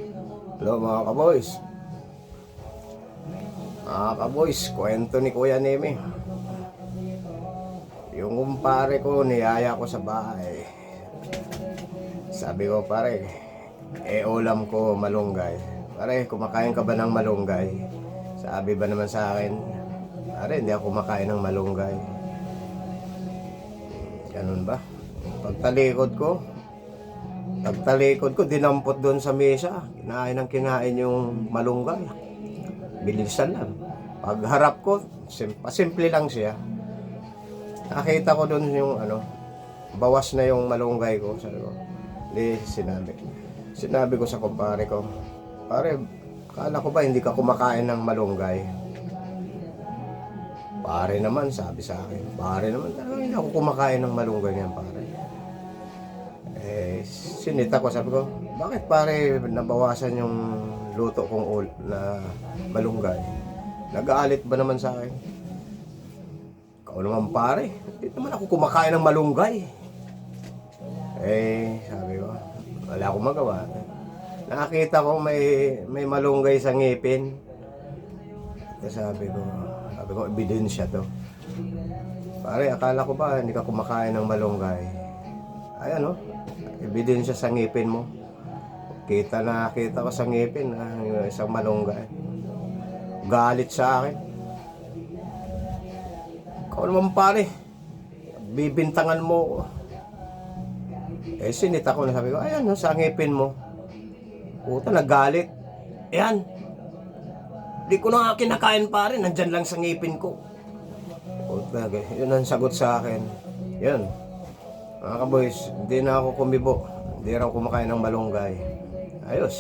Hello mga kaboys. Mga kaboys, kwento ni Kuya Nemi. Yung kumpare ko, niyaya ko sa bahay. Sabi ko, pare, ulam ko malunggay. Pare, kumakain ka ba ng malunggay? Sabi ba naman sa akin, pare, hindi ako kumakain ng malunggay. Ganun ba? Pagtalikod ko, dinampot doon sa mesa. Kinain ng kinain yung malunggay. Bilisan lang. Pagharap ko, simple lang siya. Nakita ko doon yung bawas na yung malunggay ko. Sabi ko, sinabi ko sa kumpare ko, pare, akala ko ba hindi ka kumakain ng malunggay? Pare naman, sabi sa akin, pare naman, talagang hindi ako kumakain ng malunggay niyan, pare. Sinita ko, sabi ko, bakit pare nabawasan yung luto kong na malunggay? Nag-aalit ba naman sa akin? Ikaw naman pare, hindi naman ako kumakain ng malunggay. Sabi ko, wala akong magawa. Nakakita ko may malunggay sa ngipin. Sabi ko, ebidensya to. Pare, akala ko ba hindi ka kumakain ng malunggay? Ayan ebidensya sa ngipin mo. Kita ko sa ngipin yung isang malunggay. Galit sa akin. Ikaw naman pare, bibintangan mo. Sinita ko na, sabi ko, ayan sa ngipin mo. Puta, nagalit. Ayan. Di ko na kinakain pare, nandyan lang sa ngipin ko. Puta, yun ang sagot sa akin. Yun. Mga kaboys, hindi na ako kumibo. Hindi raw kumakain ng malunggay. Ayos.